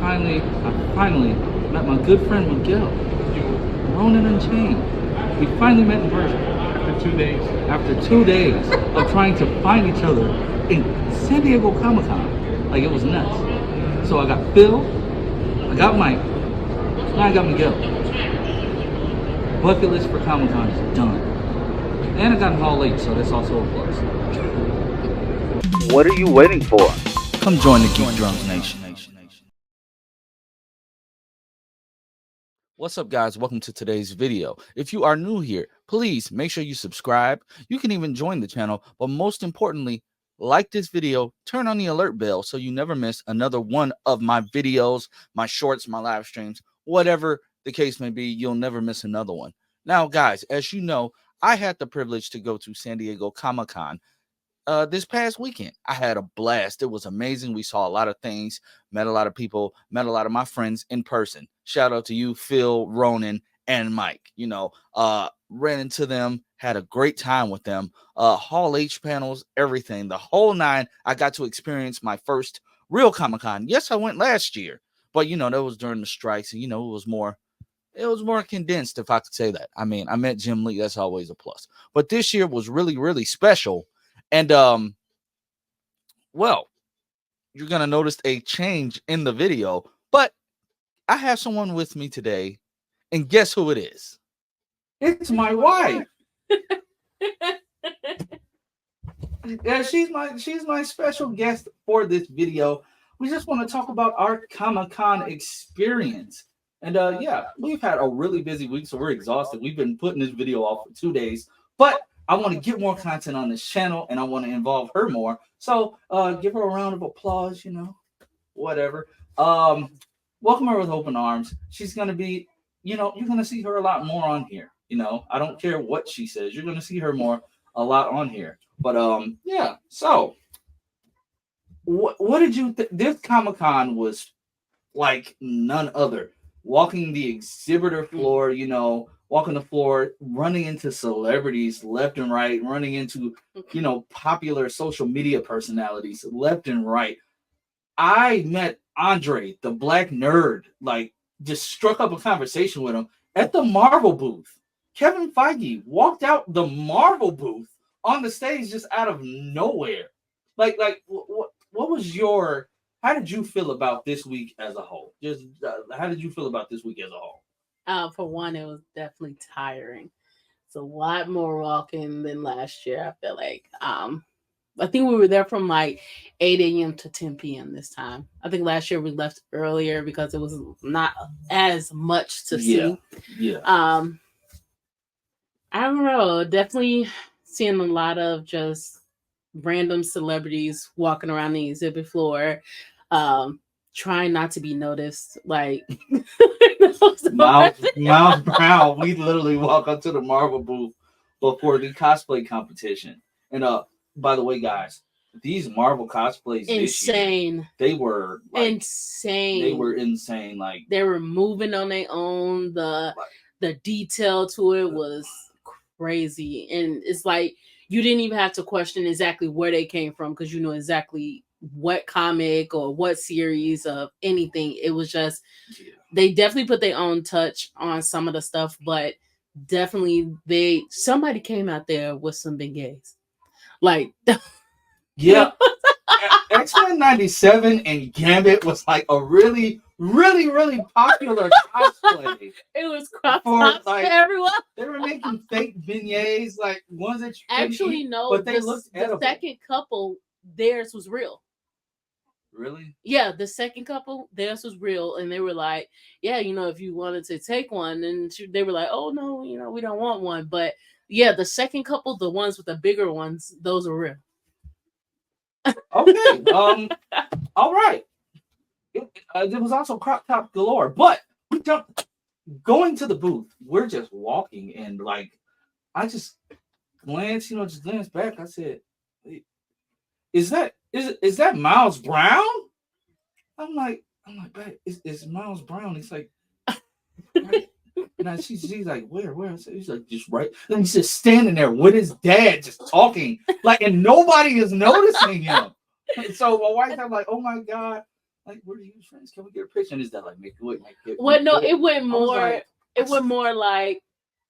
finally met my good friend Miguel, Ronan Unchained. We finally met in person. After 2 days. After 2 days of trying to find each other in San Diego Comic-Con. Like, it was nuts. So I got Phil, I got Mike, now I got Miguel. Bucket list for Comic-Con is done. And I got Hall H, so that's also a plus. What are you waiting for? Come join the Geek Drums Nation. What's up, guys? Welcome to today's video. If you are new here, please make sure you subscribe. You can even join the channel, but most importantly, like this video, turn on the alert bell so you never miss another one of my videos, my shorts, my live streams, whatever the case may be. You'll never miss another one. Now, guys, as you know, I had the privilege to go to San Diego Comic-Con this past weekend. I had a blast. It was amazing. We saw a lot of things, met a lot of people, met a lot of my friends in person. Shout out to you, Phil, Ronan, and Mike. Ran into them, had a great time with them. Hall H panels, everything, the whole nine. I got to experience my first real Comic-Con. Yes, I went last year, but that was during the strikes, and it was more condensed, if I could say that. I mean, I met Jim Lee. That's always a plus. But this year was really, really special. And, well, you're going to notice a change in the video, but I have someone with me today, and guess who it is? It's my wife. Yeah, she's my special guest for this video. We just want to talk about our Comic-Con experience. And, yeah, we've had a really busy week, so we're exhausted. We've been putting this video off for 2 days, but I want to get more content on this channel, and I want to involve her more. So give her a round of applause, whatever. Welcome her with open arms. She's going to be, you're going to see her a lot more on here. I don't care what she says. You're going to see her a lot on here. But, yeah. So what did you think? This Comic-Con was like none other. Walking the exhibitor floor, walking the floor, running into celebrities left and right, running into, popular social media personalities left and right. I met Andre, the black nerd, just struck up a conversation with him at the Marvel booth. Kevin Feige walked out the Marvel booth on the stage just out of nowhere. What was how did you feel about this week as a whole? How did you feel about this week as a whole? For one, it was definitely tiring. It's a lot more walking than last year. I feel like I think we were there from 8 a.m. to 10 p.m. this time. I think last year we left earlier because it was not as much to see. Yeah. I don't know. Definitely seeing a lot of just random celebrities walking around the exhibit floor, trying not to be noticed. Miles Brown, we literally walk up to the Marvel booth before the cosplay competition. And by the way, guys, these Marvel cosplays insane. This year, they were insane. They were insane. They were moving on their own. The detail to it was crazy. And it's you didn't even have to question exactly where they came from because you know exactly what comic or what series of anything. It was just they definitely put their own touch on some of the stuff, but definitely somebody came out there with some beignets. Yeah. X-Men 97 and Gambit was a really, really, really popular cosplay. It was crop tops for everyone. They were making fake beignets, ones that you actually eat, no, but they looked edible. The second couple, theirs was real. Really? Yeah, the second couple, theirs was real, and they were like, "Yeah, if you wanted to take one," and they were like, "Oh no, we don't want one." But yeah, the second couple, the ones with the bigger ones, those are real. Okay. All right. There was also crop top galore, but we don't going to the booth. We're just walking, and I just glanced back. I said, "Is that Miles Brown?" I'm like, "Babe, it's Miles Brown." He's like, right. And she's like, where? He's like, just right. And he's just standing there with his dad, just talking, and nobody is noticing him. And so my wife, I'm like, oh my God, Like, we're huge friends. Can we get a picture? And is that like, make it? Well, no, it went I was more. like, It went more like,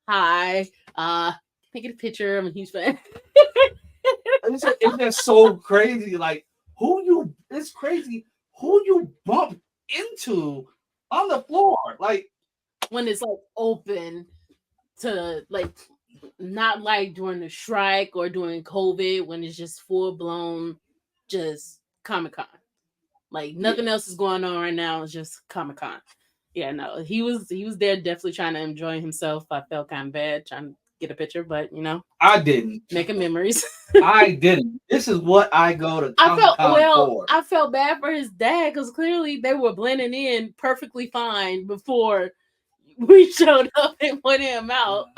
"Hi, can I get a picture? I'm a huge fan." it's just so crazy. Like, it's crazy who you bump into on the floor. Like, When it's like open to like, not like during the strike or during COVID, when it's just full blown, just Comic-Con. Like nothing else is going on right now. It's just Comic-Con. Yeah, no, he was there definitely trying to enjoy himself. I felt kind of bad trying to get a picture, but I didn't. making memories. I didn't. This is what I go to Comic-Con for. I felt bad for his dad because clearly they were blending in perfectly fine before we showed up and pointed him out.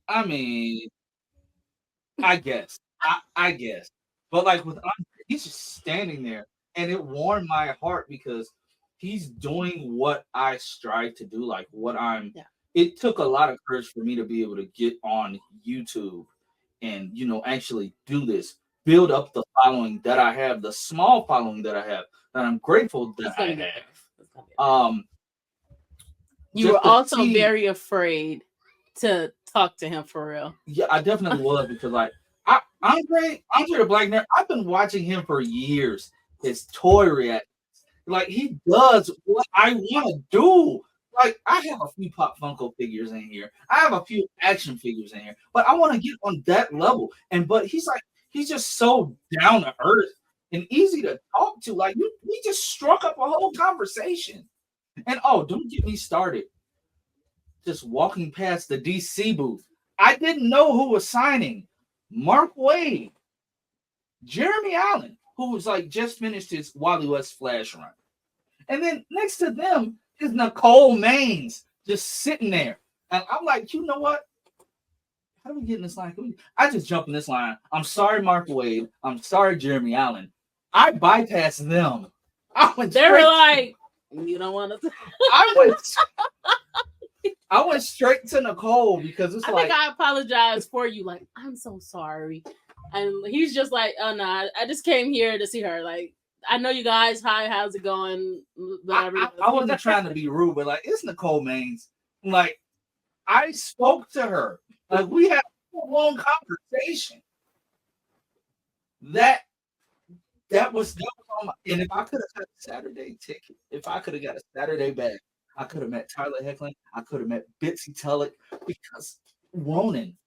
I mean, I guess. I guess. But like with Andre, he's just standing there, and it warmed my heart because he's doing what I strive to do. Like what I'm. Yeah. It took a lot of courage for me to be able to get on YouTube and actually do this, build up the following that I have, the small following that I have, that I'm grateful that I have. You were also very afraid to talk to him for real. Yeah, I definitely was because like Andre the Black Nerd, I've been watching him for years. His toy react, like he does what I want to do. Like I have a few Pop Funko figures in here. I have a few action figures in here, but I want to get on that level. But he's just so down to earth and easy to talk to. Like we just struck up a whole conversation. And don't get me started. Just walking past the DC booth, I didn't know who was signing. Mark Waid, Jeremy Allen, who was like just finished his Wally West Flash run. And then next to them is Nicole Maines just sitting there. And I'm like, you know what? How do we get in this line? I just jump in this line. I'm sorry, Mark Waid. I'm sorry, Jeremy Allen. I bypassed them. They were like, you don't want to. I went straight to Nicole because it's I think I apologized for you. Like, I'm so sorry. And he's just like, oh, no, I just came here to see her. Like, I know you guys. Hi, how's it going? I wasn't trying to be rude, but like, it's Nicole Maines. Like, I spoke to her. Like, we had a long conversation. That was on my, and if I could have got a Saturday ticket, if I could have got a Saturday back, I could have met Tyler Hoechlin. I could have met Bitsy Tulloch because Ronan,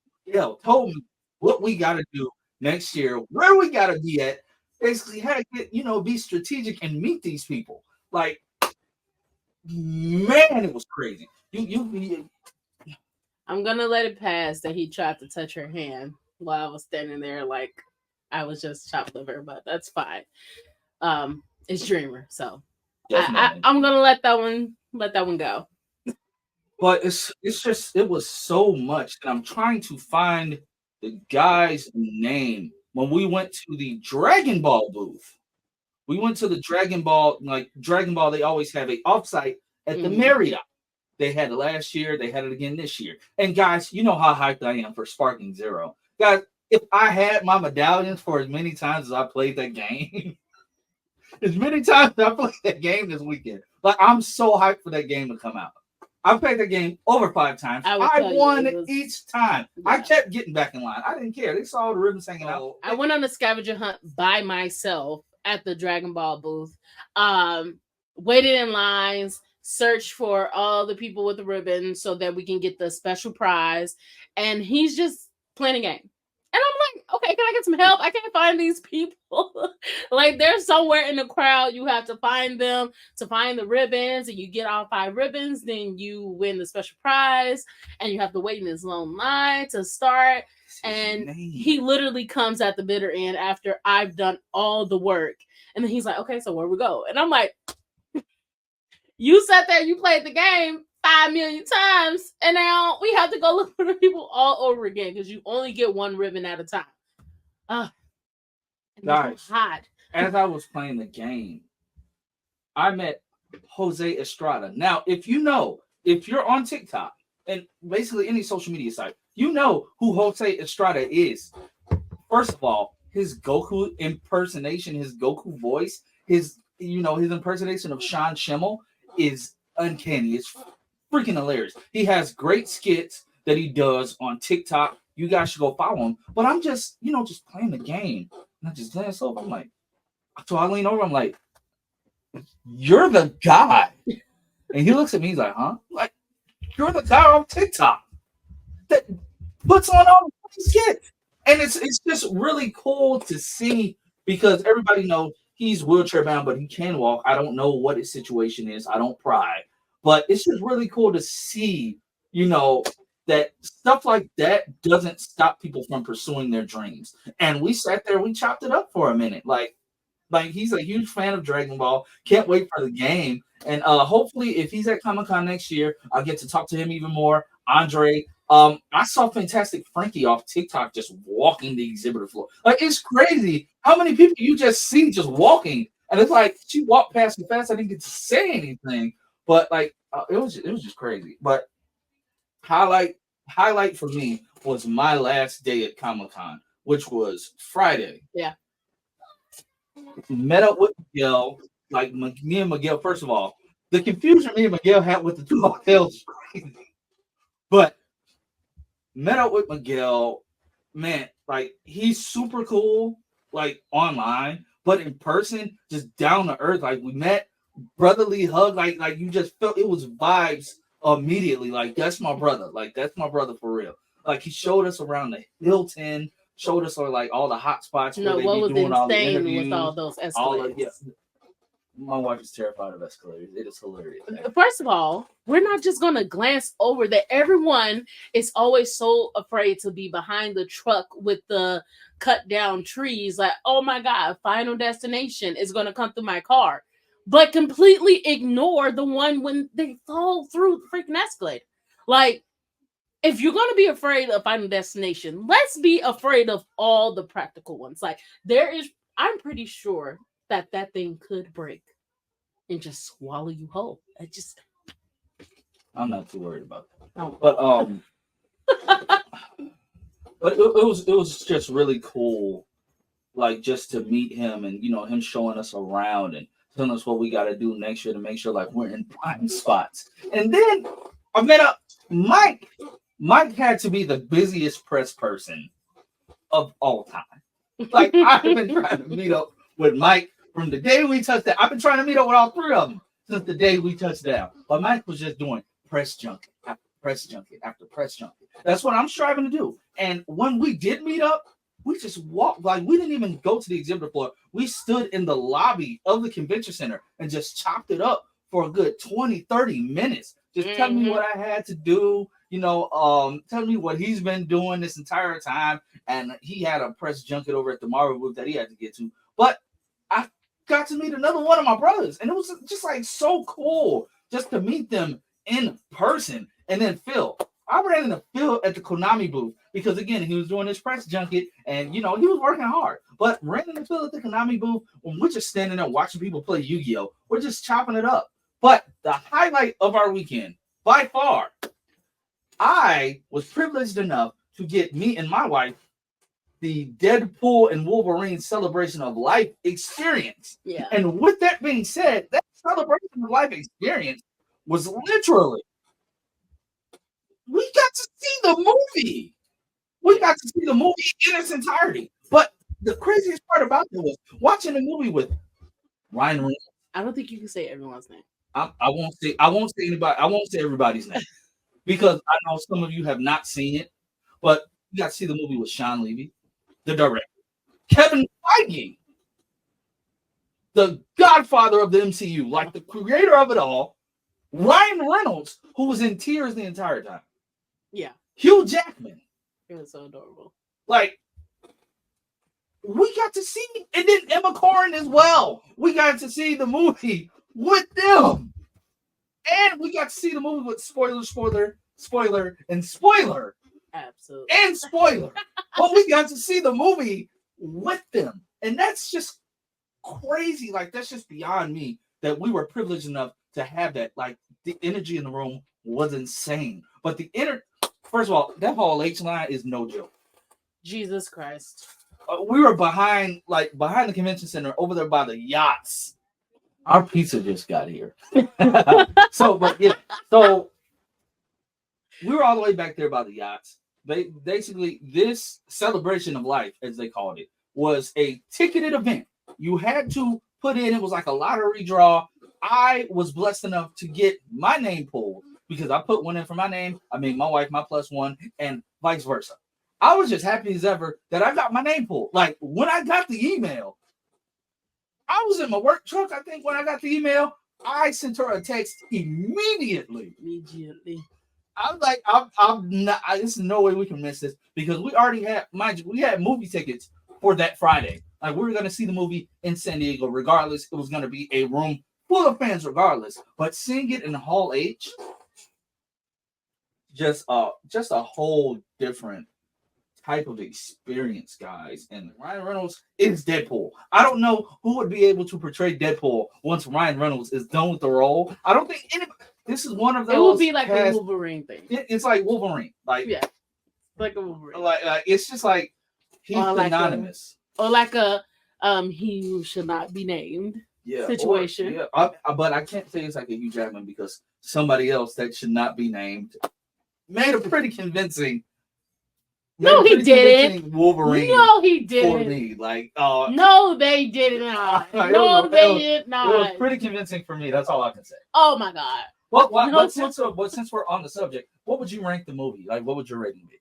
told me what we got to do next year, where we got to be at. Basically, how to get, be strategic and meet these people. Like, man, it was crazy. I'm gonna let it pass that he tried to touch her hand while I was standing there, like I was just chopped liver, but that's fine. It's Dreamer, so I'm gonna let that one go. But it was so much, and I'm trying to find the guy's name. When we went to the Dragon Ball booth, we went to the Dragon Ball, they always have a offsite at the Marriott. They had it last year, they had it again this year. And guys, you know how hyped I am for Sparking Zero. Guys, if I had my medallions for as many times as I played that game, as many times as I played that game this weekend, like I'm so hyped for that game to come out. I played the game over 5 times. I won each time. Yeah. I kept getting back in line. I didn't care. They saw the ribbons hanging out. I went on a scavenger hunt by myself at the Dragon Ball booth. Waited in lines, searched for all the people with the ribbons so that we can get the special prize. And he's just playing a game. And I'm like, okay, can I get some help? I can't find these people. Like, they're somewhere in the crowd. You have to find them to find the ribbons, and you get all 5 ribbons. Then you win the special prize, and you have to wait in this long line to start. And he literally comes at the bitter end after I've done all the work. And then he's like, okay, so where we go? And I'm like, you sat there, you played the game 5 million times, and now we have to go look for the people all over again because you only get 1 ribbon at a time. Guys, hot. As I was playing the game, I met Jose Estrada. Now, if you're on TikTok and basically any social media site, you know who Jose Estrada is. First of all, his Goku impersonation, his Goku voice, his his impersonation of Sean Schimmel is uncanny. It's freaking hilarious. He has great skits that he does on TikTok. You guys should go follow him. But I'm just, just playing the game. And I just glance over. I'm like, so I lean over. I'm like, you're the guy. And he looks at me. He's like, huh? Like, you're the guy on TikTok that puts on all the skits. And it's just really cool to see because everybody knows he's wheelchair bound, but he can walk. I don't know what his situation is. I don't pry. But it's just really cool to see, that stuff like that doesn't stop people from pursuing their dreams. And we sat there, we chopped it up for a minute. Like he's a huge fan of Dragon Ball. Can't wait for the game. And hopefully, if he's at Comic-Con next year, I'll get to talk to him even more. Andre, I saw Fantastic Frankie off TikTok just walking the exhibitor floor. Like, it's crazy how many people you just see just walking. And it's like she walked past me fast. I didn't get to say anything, but like it was just crazy. But highlight for me was my last day at Comic-Con, which was Friday. Yeah. Met up with Miguel. Like me and Miguel, first of all, the confusion me and Miguel had with the two hotels is crazy. But met up with Miguel, man, like he's super cool, like online, but in person, just down to earth. Like we met, brotherly hug, like you just felt it was vibes immediately. Like that's my brother. Like that's my brother for real. Like he showed us around the Hilton, showed us like all the hot spots No, where they what be was doing all the insane interviews. with all those escalators. My wife is terrified of escalators. It is hilarious. First of all, we're not just going to glance over that. Everyone is always so afraid to be behind the truck with the cut down trees. Like, oh my God, Final Destination is going to come through my car. But completely ignore the one when they fall through the freaking escalator. Like, if you're going to be afraid of Final Destination, let's be afraid of all the practical ones. Like, I'm pretty sure that thing could break and just swallow you whole. I'm not too worried about that. Oh. But it was just really cool, like just to meet him and him showing us around and telling us what we got to do next year to make sure like we're in prime spots. And then I met up Mike. Mike had to be the busiest press person of all time. Like I've been trying to meet up with Mike from the day we touched down. I've been trying to meet up with all three of them since the day we touched down. But Mike was just doing press junket after press junket after press junket. That's what I'm striving to do. And when we did meet up, we just walked, like we didn't even go to the exhibitor floor. We stood in the lobby of the convention center and just chopped it up for a good 20, 30 minutes. Just telling me what I had to do, telling me what he's been doing this entire time. And he had a press junket over at the Marvel booth that he had to get to. But I got to meet another one of my brothers. And it was just like so cool just to meet them in person. And then Phil. I ran into Phil at the Konami booth because, again, he was doing his press junket and, he was working hard. But ran into Phil at the Konami booth when we're just standing there watching people play Yu-Gi-Oh! We're just chopping it up. But the highlight of our weekend, by far, I was privileged enough to get me and my wife the Deadpool and Wolverine Celebration of Life experience. Yeah. And with that being said, that Celebration of Life experience was literally, we got to see the movie. We got to see the movie in its entirety. But the craziest part about it was watching the movie with Ryan Reynolds. I don't think you can say everyone's name. I won't say anybody. I won't say everybody's name because I know some of you have not seen it. But you got to see the movie with Sean Levy, the director, Kevin Feige, the godfather of the MCU, like the creator of it all, Ryan Reynolds, who was in tears the entire time. Yeah. Hugh Jackman. It was so adorable. Like, we got to see, and then Emma Corrin as well. We got to see the movie with them. And we got to see the movie with spoiler, and spoiler. Absolutely. And spoiler. But we got to see the movie with them. And that's just crazy. Like, that's just beyond me that we were privileged enough to have that. Like, the energy in the room was insane. But first of all, that Hall H line is no joke. Jesus Christ. We were behind the convention center over there by the yachts. Our pizza just got here. So we were all the way back there by the yachts. They basically, this celebration of life, as they called it, was a ticketed event. You had to put in, it was like a lottery draw. I was blessed enough to get my name pulled because I put one in for my name. I made my wife my +1 and vice versa. I was just happy as ever that I got my name pulled. Like when I got the email, I was in my work truck. I think when I got the email, I sent her a text immediately. I was like, I'm not. There's no way we can miss this because we already had, mind you, we had movie tickets for that Friday. Like we were gonna see the movie in San Diego, regardless. It was gonna be a room full of fans, regardless. But seeing it in Hall H, just a whole different type of experience, guys. And Ryan Reynolds is Deadpool. I don't know who would be able to portray Deadpool once Ryan Reynolds is done with the role. I don't think anybody. This is one of those. It would be like a Wolverine thing. It's like Wolverine, like yeah, like a Wolverine. Like it's just like he's anonymous, or like a he who should not be named situation. But I can't say it's like a Hugh Jackman because somebody else that should not be named made a pretty convincing. No, he didn't. Wolverine. No, he didn't. For me, like, no, they did not. No, they did not. It was pretty convincing for me. That's all I can say. Oh my god. But since we're on the subject, what would you rank the movie? Like, what would your rating be?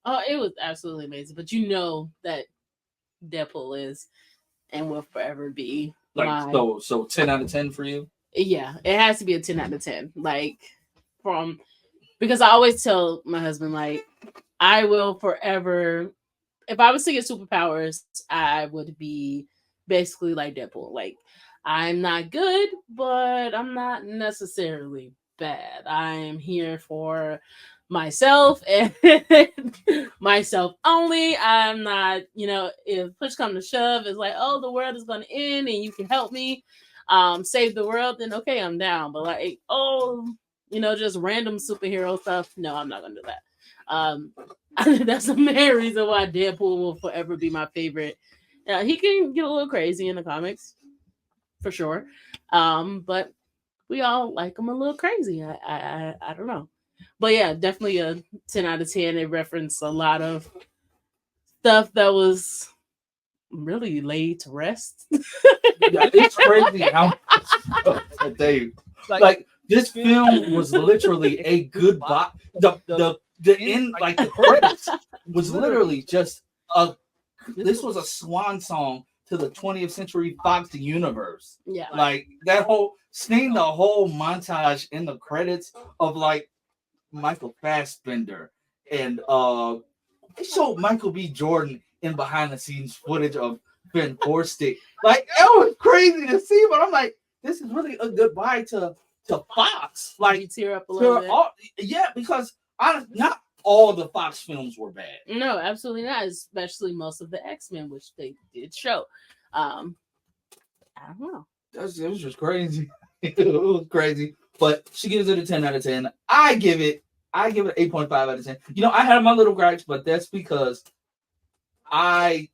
Oh, it was absolutely amazing. But you know that Deadpool is and will forever be like so 10 out of 10 for you. Yeah, it has to be a 10 out of 10. Like because I always tell my husband, like, I will forever, if I was to get superpowers, I would be basically like Deadpool. Like, I'm not good, but I'm not necessarily bad. I am here for myself and myself only. I'm not, if push comes to shove, it's like, oh, the world is going to end and you can help me save the world, then okay, I'm down. But like, just random superhero stuff, no, I'm not going to do that. That's the main reason why Deadpool will forever be my favorite. He can get a little crazy in the comics, for sure. But we all like him a little crazy. I don't know. But yeah, definitely a 10 out of 10. It referenced a lot of stuff that was really laid to rest. Yeah, it's crazy how Dave, like this film was literally a good box. The end, like the credits, was literally just this was a swan song to the 20th Century Fox universe. Yeah, like that seeing the whole montage in the credits of like Michael Fassbender and they showed Michael B. Jordan in behind the scenes footage of Ben Forstick. Like it was crazy to see, but I'm like, this is really a goodbye to Fox. Like you tear up a little bit. Yeah, because not all the Fox films were bad. No, absolutely not. Especially most of the X-Men, which they did show. I don't know. It was just crazy. It was crazy. But she gives it a 10 out of 10. I give it 8.5 out of 10. I had my little gripes, but that's because I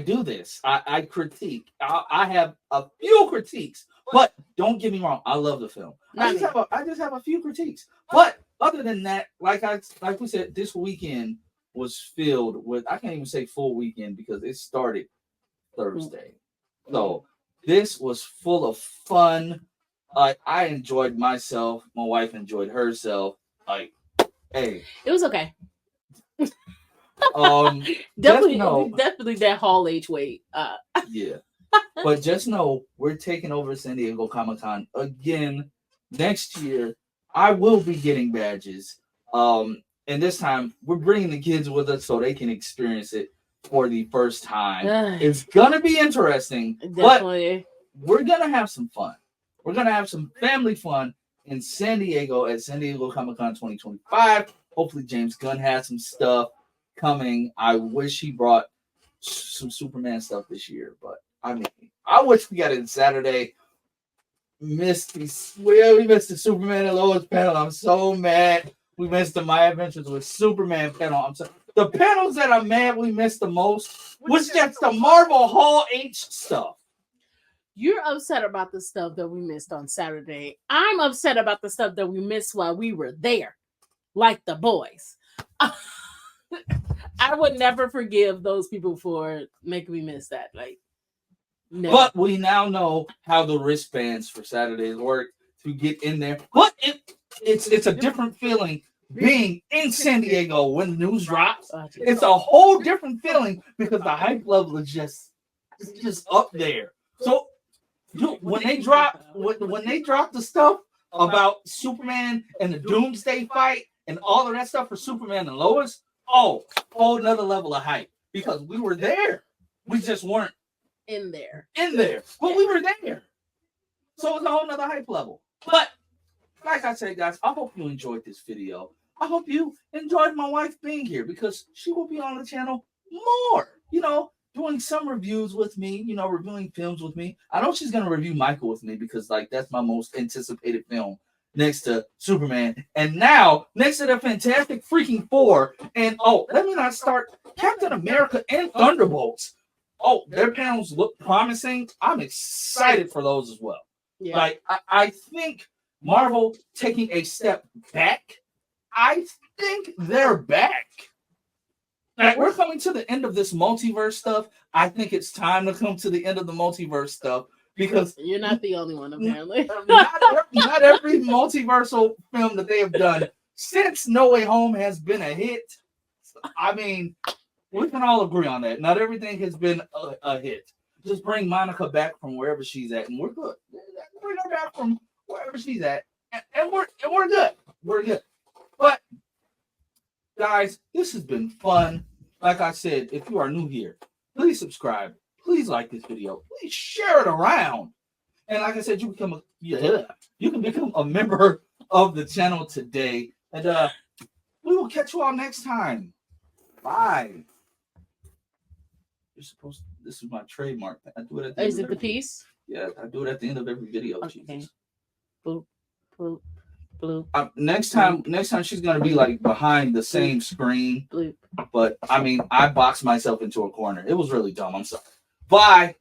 do this. I critique. I have a few critiques, but don't get me wrong. I love the film. I just have a few critiques. But other than that, like we said, this weekend was filled with, I can't even say full weekend because it started Thursday. So this was full of fun. I enjoyed myself. My wife enjoyed herself. Like, hey, it was okay. definitely that Hall H weight. Yeah, but just know we're taking over San Diego Comic-Con again next year. I will be getting badges. And this time we're bringing the kids with us so they can experience it for the first time. It's gonna be interesting. Definitely. But we're gonna have some fun. We're gonna have some family fun in San Diego at San Diego Comic-Con 2025. Hopefully James Gunn has some stuff coming. I wish he brought some Superman stuff this year, but I wish we got it Saturday. We missed the Superman and Lois panel. I'm so mad. We missed the My Adventures with Superman panel. The panels that I'm mad we missed the most was just the Marvel Hall H stuff. You're upset about the stuff that we missed on Saturday. I'm upset about the stuff that we missed while we were there, like the boys. I would never forgive those people for making me miss that. Like, never. But we now know how the wristbands for Saturdays work to get in there. But it's a different feeling being in San Diego when the news drops. It's a whole different feeling because the hype level is just up there. So dude, when they drop the stuff about Superman and the Doomsday fight and all of that stuff for Superman and Lois, whole another level of hype because we were there. We just weren't in there. But we were there. So it's a whole nother hype level. But like I said, guys, I hope you enjoyed this video. I hope you enjoyed my wife being here because she will be on the channel more, doing some reviews with me, reviewing films with me. I know she's going to review Michael with me because, that's my most anticipated film next to Superman. And now, next to the Fantastic freaking Four. And, let me not start Captain America and Thunderbolts. Their panels look promising. I'm excited for those as well. Yeah. I think Marvel taking a step back. I think they're back. We're coming to the end of this multiverse stuff. I think it's time to come to the end of the multiverse stuff because you're not the only one, apparently. not every multiversal film that they have done since No Way Home has been a hit. I mean, we can all agree on that. Not everything has been a hit. Just bring Monica back from wherever she's at, and we're good. Bring her back from wherever she's at, and we're good. We're good. But guys, this has been fun. Like I said, if you are new here, please subscribe. Please like this video. Please share it around. And like I said, you can become a member of the channel today. And we will catch you all next time. Bye. This is my trademark. I do it at the end. Is it the piece? Yeah, I do it at the end of every video. Okay. Jesus. Boop, boop. Bloop. Next time she's gonna be behind the same screen. Bloop. But I mean, I boxed myself into a corner. It was really dumb. I'm sorry. Bye.